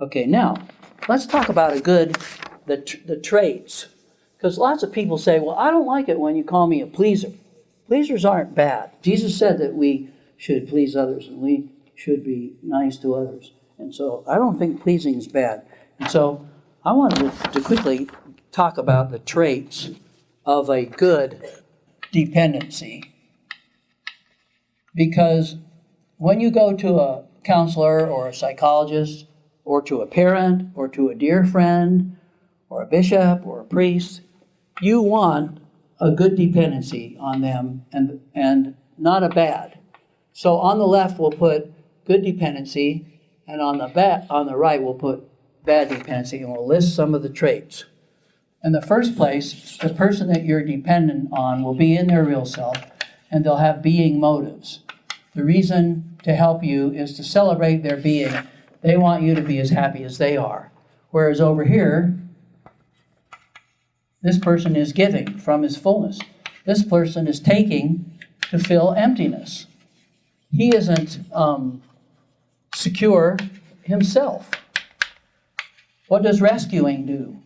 Okay, now, let's talk about the traits. Because lots of people say, well, I don't like it when you call me a pleaser. Pleasers aren't bad. Jesus said that we should please others and we should be nice to others. And so I don't think pleasing is bad. And so I wanted to quickly talk about the traits of a good dependency. Because when you go to a counselor or a psychologist or to a parent or to a dear friend or a bishop or a priest, you want a good dependency on them and not a bad. So on the left we'll put good dependency, and on the right we'll put bad dependency, and we'll list some of the traits. In the first place, the person that you're dependent on will be in their real self, and they'll have being motives. The reason to help you is to celebrate their being. They want you to be as happy as they are. Whereas over here, this person is giving from his fullness. This person is taking to fill emptiness. He isn't secure himself. What does rescuing do?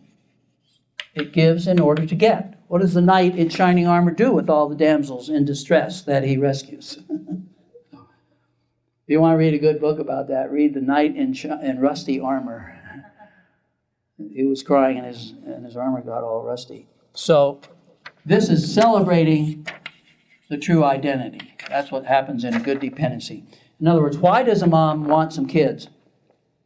It gives in order to get. What does the knight in shining armor do with all the damsels in distress that he rescues? If you want to read a good book about that, read The Knight in Rusty Armor. He was crying and his armor got all rusty. So this is celebrating the true identity. That's what happens in a good dependency. In other words, why does a mom want some kids?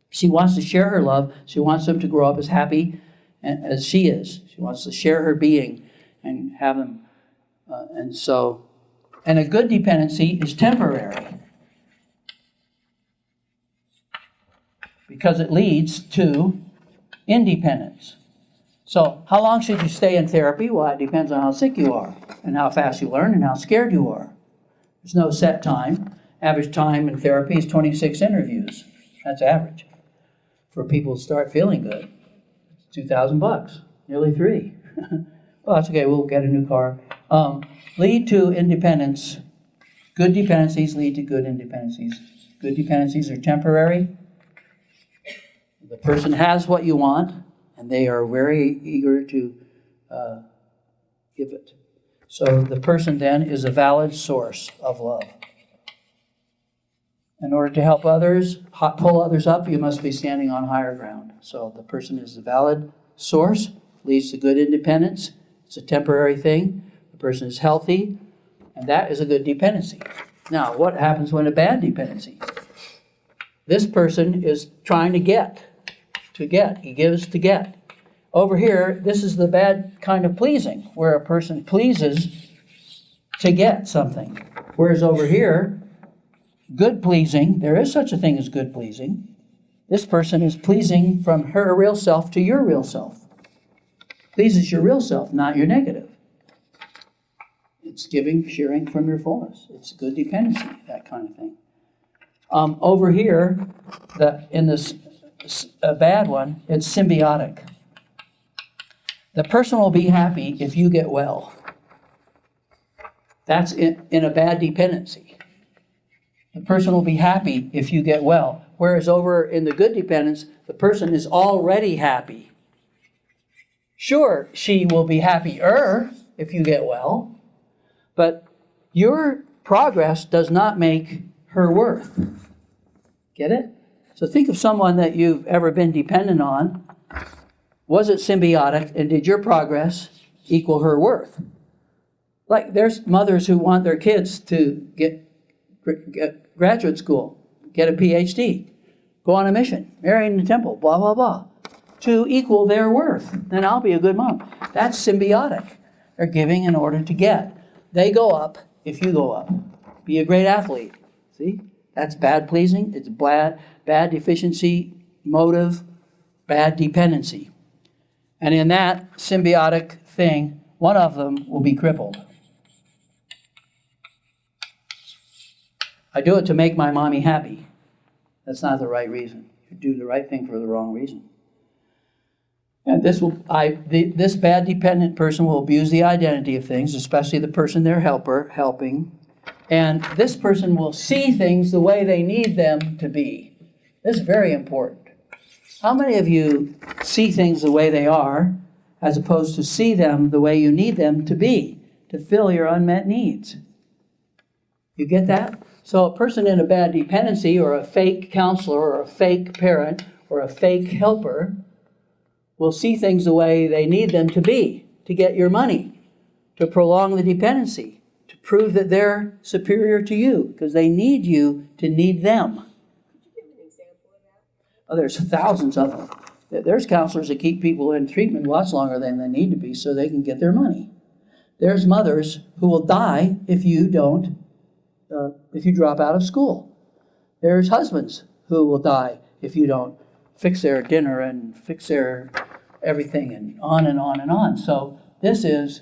She wants to share her love. She wants them to grow up as happy as she is. She wants to share her being and have them. And a good dependency is temporary, because it leads to independence. So how long should you stay in therapy? Well, it depends on how sick you are and how fast you learn and how scared you are. There's no set time. Average time in therapy is 26 interviews. That's average. For people to start feeling good, it's $2,000, nearly $3. Well, that's okay, we'll get a new car. Lead to independence. Good dependencies lead to good independencies. Good dependencies are temporary. The person has what you want, and they are very eager to give it. So the person then is a valid source of love. In order to help others, pull others up, you must be standing on higher ground. So the person is a valid source, leads to good independence. It's a temporary thing. The person is healthy, and that is a good dependency. Now, what happens when a bad dependency? This person is trying to get. He gives to get. Over here, this is the bad kind of pleasing, where a person pleases to get something. Whereas over here, good pleasing, there is such a thing as good pleasing. This person is pleasing from her real self to your real self. Pleases your real self, not your negative. It's giving, sharing from your fullness. It's good dependency, that kind of thing. Over here, in this bad one, it's symbiotic. The person will be happy if you get well. That's in a bad dependency. The person will be happy if you get well. Whereas over in the good dependence, the person is already happy. Sure, she will be happier if you get well, but your progress does not make her worth. Get it? So think of someone that you've ever been dependent on. Was it symbiotic, and did your progress equal her worth? Like there's mothers who want their kids to get graduate school, get a PhD, go on a mission, marry in the temple, blah, blah, blah, to equal their worth. Then I'll be a good mom. That's symbiotic. They're giving in order to get. They go up if you go up. Be a great athlete. See? That's bad pleasing. It's bad deficiency, motive, bad dependency. And in that symbiotic thing, one of them will be crippled. I do it to make my mommy happy. That's not the right reason. You do the right thing for the wrong reason. And this bad dependent person will abuse the identity of things, especially the person they're helping. And this person will see things the way they need them to be. This is very important. How many of you see things the way they are as opposed to see them the way you need them to be to fill your unmet needs? You get that? So a person in a bad dependency or a fake counselor or a fake parent or a fake helper will see things the way they need them to be, to get your money, to prolong the dependency, to prove that they're superior to you because they need you to need them. Could you give an example of that? Oh, there's thousands of them. There's counselors that keep people in treatment lots longer than they need to be so they can get their money. There's mothers who will die if you drop out of school. There's husbands who will die if you don't fix their dinner and fix their everything and on and on and on. So this is,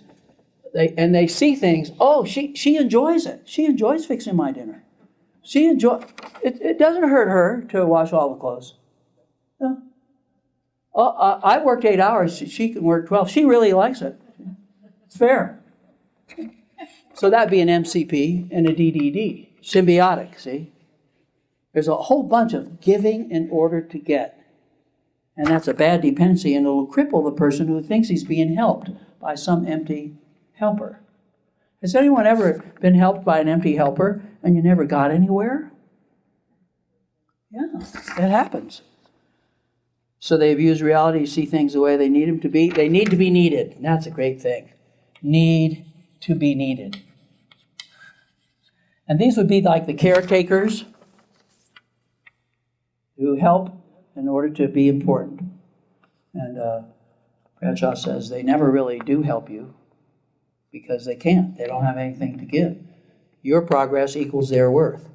they see things, oh, she enjoys it. She enjoys fixing my dinner. It doesn't hurt her to wash all the clothes. No. I worked 8 hours, she can work 12. She really likes it. It's fair. So that'd be an MCP and a DDD. Symbiotic, see? There's a whole bunch of giving in order to get. And that's a bad dependency, and it'll cripple the person who thinks he's being helped by some empty helper. Has anyone ever been helped by an empty helper and you never got anywhere? Yeah, that happens. So they abuse reality, see things the way they need them to be. They need to be needed. And that's a great thing. Need to be needed. And these would be like the caretakers who help in order to be important. And Bradshaw says they never really do help you because they can't. They don't have anything to give. Your progress equals their worth.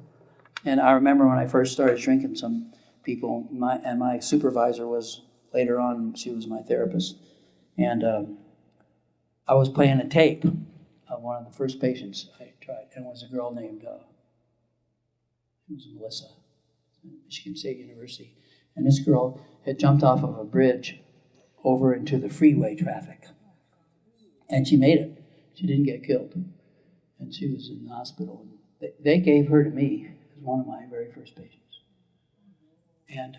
And I remember when I first started shrinking some people, my supervisor was, later on, she was my therapist, and I was playing a tape of one of the first patients I tried, and it was a girl named, it was Melissa, Michigan State University. And this girl had jumped off of a bridge over into the freeway traffic. And she made it. She didn't get killed. And she was in the hospital. They gave her to me as one of my very first patients. And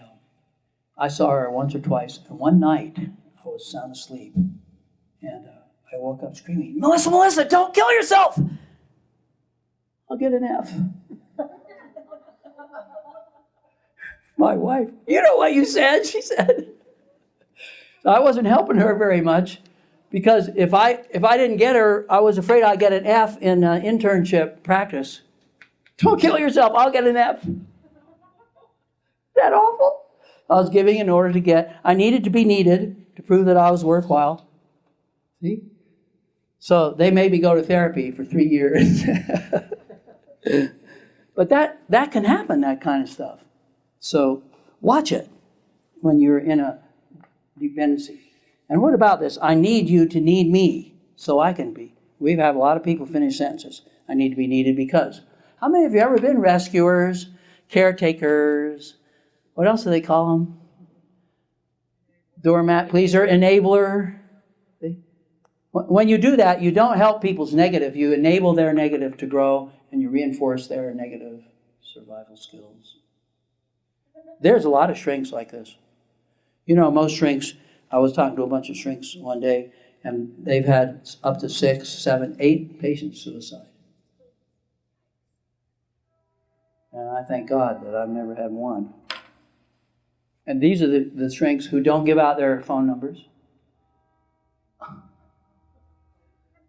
I saw her once or twice. And one night, I was sound asleep. And I woke up screaming, Melissa, don't kill yourself! I'll get an F. My wife, you know what you said, she said. So I wasn't helping her very much because if I didn't get her, I was afraid I'd get an F in internship practice. Don't kill yourself, I'll get an F. Is that awful? I was giving in order to get, I needed to be needed to prove that I was worthwhile. See? So they made me go to therapy for 3 years. But that can happen, that kind of stuff. So watch it when you're in a dependency. And what about this? I need you to need me so I can be. We've had a lot of people finish sentences. I need to be needed because. How many of you ever been rescuers, caretakers? What else do they call them? Doormat pleaser, enabler. See? When you do that, you don't help people's negative. You enable their negative to grow and you reinforce their negative survival skills. There's a lot of shrinks like this. You know, most shrinks, I was talking to a bunch of shrinks one day, and they've had up to 6, 7, 8 patients suicide. And I thank God that I've never had one. And these are the shrinks who don't give out their phone numbers.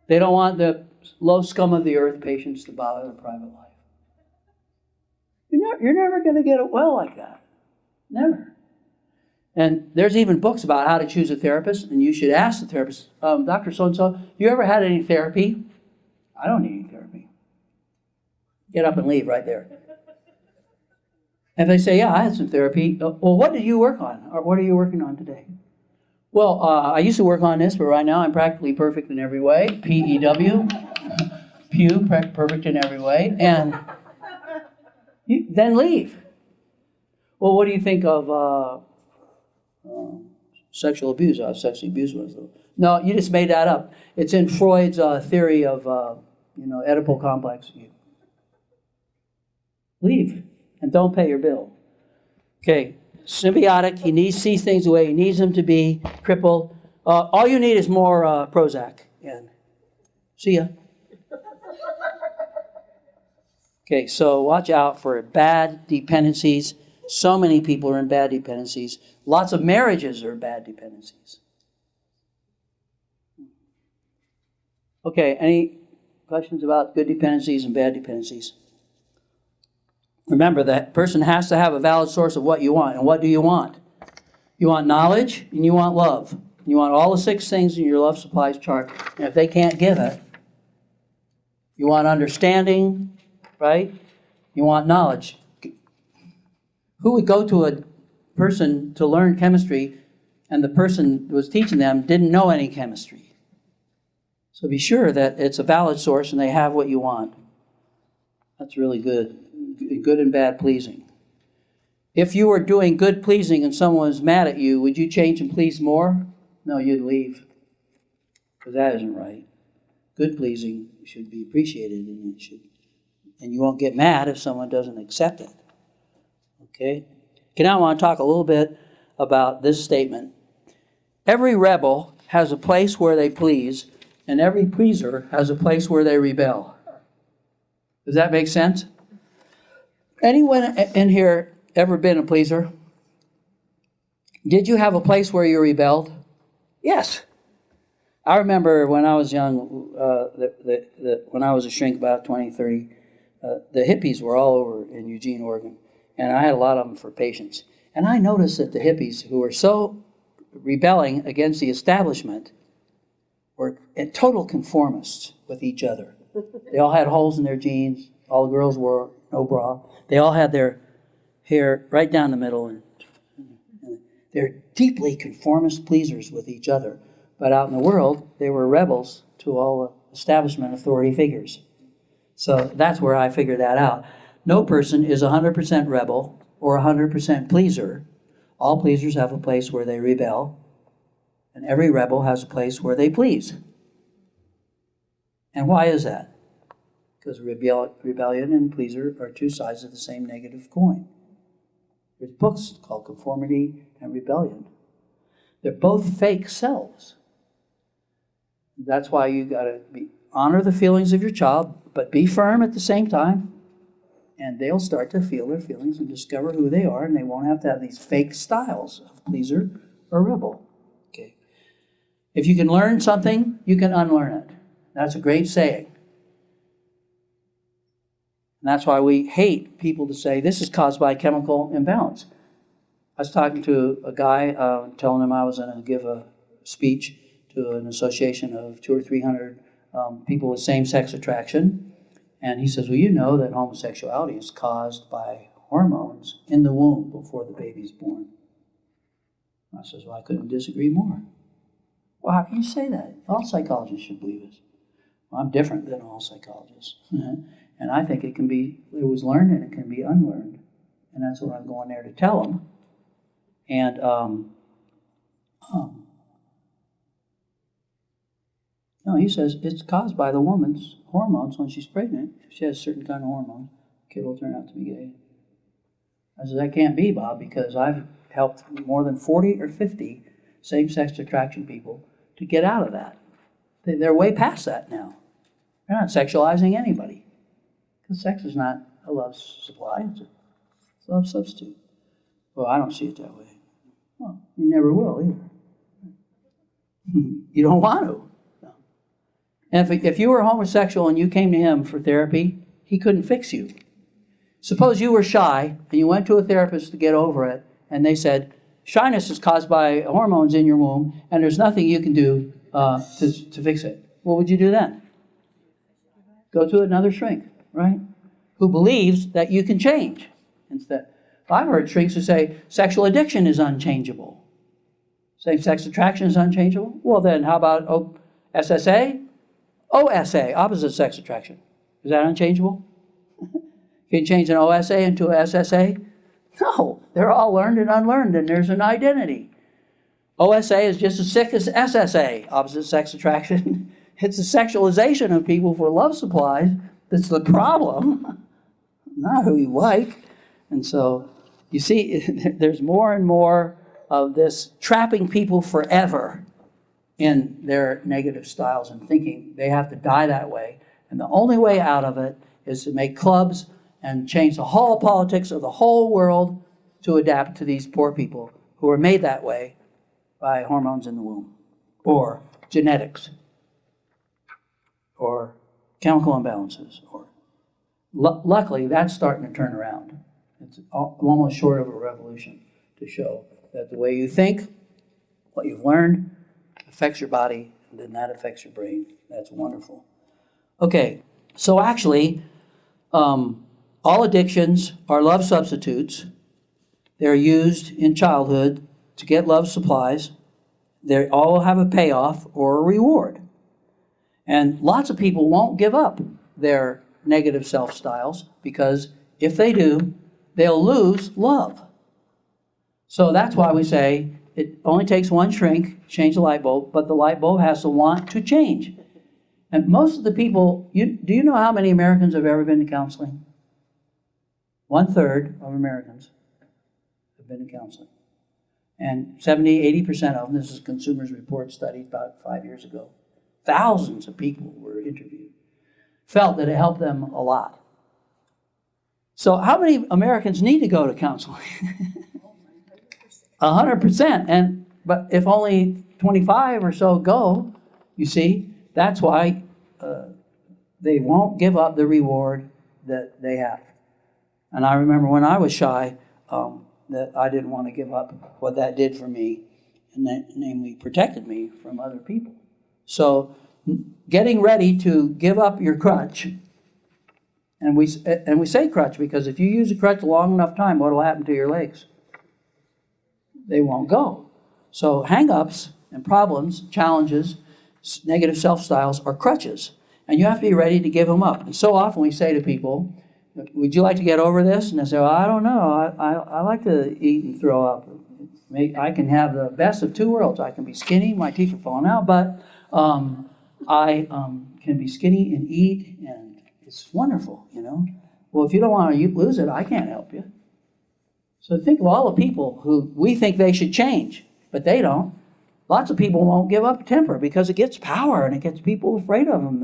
They don't want the low scum of the earth patients to bother their private life. You're never going to get it well like that. Never. And there's even books about how to choose a therapist, and you should ask the therapist, Dr. So-and-so, you ever had any therapy? I don't need any therapy. Get up and leave right there. If they say, yeah, I had some therapy, well, what did you work on? Or what are you working on today? Well, I used to work on this, but right now I'm practically perfect in every way. P-E-W. Pew, perfect in every way. And then leave. Well, what do you think of sexual abuse? Sexually abused was. No, you just made that up. It's in Freud's theory of, Oedipal complex. Leave and don't pay your bill. Okay, symbiotic. He needs sees things the way he needs them to be. Crippled. All you need is more Prozac. And see ya. Okay, so watch out for bad dependencies. So many people are in bad dependencies. Lots of marriages are bad dependencies. Okay, any questions about good dependencies and bad dependencies? Remember, that person has to have a valid source of what you want. And what do you want? You want knowledge and you want love. You want all the 6 things in your love supplies chart. And if they can't give it, you want understanding, right? You want knowledge. Who would go to a person to learn chemistry and the person who was teaching them didn't know any chemistry? So be sure that it's a valid source and they have what you want. That's really good. Good and bad pleasing. If you were doing good pleasing and someone was mad at you, would you change and please more? No, you'd leave. Because that isn't right. Good pleasing should be appreciated, and you won't get mad if someone doesn't accept it. Okay? Now I want to talk a little bit about this statement. Every rebel has a place where they please, and every pleaser has a place where they rebel. Does that make sense? Anyone in here ever been a pleaser? Did you have a place where you rebelled? Yes. I remember when I was young, when I was a shrink, about 20, 30, the hippies were all over in Eugene, Oregon, and I had a lot of them for patients. And I noticed that the hippies, who were so rebelling against the establishment, were total conformists with each other. They all had holes in their jeans. All the girls wore no bra. They all had their hair right down the middle, and they're deeply conformist pleasers with each other. But out in the world, they were rebels to all the establishment authority figures. So that's where I figured that out. No person is 100% rebel or 100% pleaser. All pleasers have a place where they rebel, and every rebel has a place where they please. And why is that? Because rebellion and pleaser are 2 sides of the same negative coin. There's books called Conformity and Rebellion. They're both fake selves. That's why you got to honor the feelings of your child, but be firm at the same time, and they'll start to feel their feelings and discover who they are, and they won't have to have these fake styles of pleaser or rebel. Okay. If you can learn something, you can unlearn it. That's a great saying. And that's why we hate people to say, this is caused by chemical imbalance. I was talking to a guy, telling him I was going to give a speech to an association of 200 or 300 people with same-sex attraction. And he says, well, you know that homosexuality is caused by hormones in the womb before the baby's born. I says, well, I couldn't disagree more. Well, how can you say that? All psychologists should believe it. Well, I'm different than all psychologists. And I think it was learned and it can be unlearned. And that's what I'm going there to tell them. And no, he says it's caused by the woman's hormones when she's pregnant. If she has a certain kind of hormone, the kid will turn out to be gay. I said, that can't be, Bob, because I've helped more than 40 or 50 same-sex attraction people to get out of that. They're way past that now. They're not sexualizing anybody. Because sex is not a love supply, it's a love substitute. Well, I don't see it that way. Well, you never will either. You don't want to. No. And if you were homosexual and you came to him for therapy, he couldn't fix you. Suppose you were shy and you went to a therapist to get over it, and they said, shyness is caused by hormones in your womb, and there's nothing you can do to fix it. What would you do then? Go to another shrink, right? Who believes that you can change instead. I've heard shrinks who say sexual addiction is unchangeable. Same-sex attraction is unchangeable. Well, then how about SSA? OSA, opposite sex attraction. Is that unchangeable? Can you change an OSA into a SSA? No, they're all learned and unlearned, and there's an identity. OSA is just as sick as SSA, opposite sex attraction. It's the sexualization of people for love supplies that's the problem, not who you like. And so You see, there's more and more of this trapping people forever in their negative styles and thinking they have to die that way. And the only way out of it is to make clubs and change the whole politics of the whole world to adapt to these poor people who are made that way by hormones in the womb, or genetics, or chemical imbalances. Or luckily, that's starting to turn around. It's almost short of a revolution to show that the way you think, what you've learned, affects your body, and then that affects your brain. That's wonderful. Okay, so actually, all addictions are love substitutes. They're used in childhood to get love supplies. They all have a payoff or a reward. And lots of people won't give up their negative self-styles because if they do, they'll lose love. So that's why we say it only takes one shrink, change the light bulb, but the light bulb has to want to change. And most of the people, do you know how many Americans have ever been to counseling? 1/3 of Americans have been to counseling. And 70-80% of them, this is Consumers Report study about 5 years ago, thousands of people were interviewed, felt that it helped them a lot. So how many Americans need to go to counseling? 100%. But if only 25 or so go, you see, that's why they won't give up the reward that they have. And I remember when I was shy, that I didn't want to give up what that did for me, and that namely protected me from other people. So getting ready to give up your crutch, and we say crutch because if you use a crutch a long enough time, what will happen to your legs? They won't go. So hang-ups and problems, challenges, negative self-styles are crutches, and you have to be ready to give them up. And so often we say to people, would you like to get over this? And they say, well, I don't know. I like to eat and throw up. I can have the best of two worlds. I can be skinny, my teeth are falling out, but I can be skinny and eat, and it's wonderful, you know. Well, if you don't want to lose it, I can't help you. So think of all the people who we think they should change, but they don't. Lots of people won't give up temper because it gets power and it gets people afraid of them.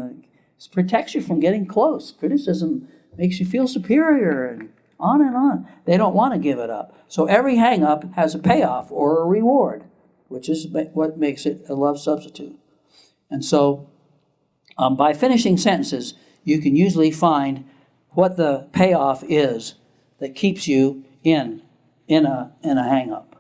It protects you from getting close. Criticism makes you feel superior, and on. They don't want to give it up. So every hang-up has a payoff or a reward, which is what makes it a love substitute. And so by finishing sentences, you can usually find what the payoff is that keeps you in a hang-up.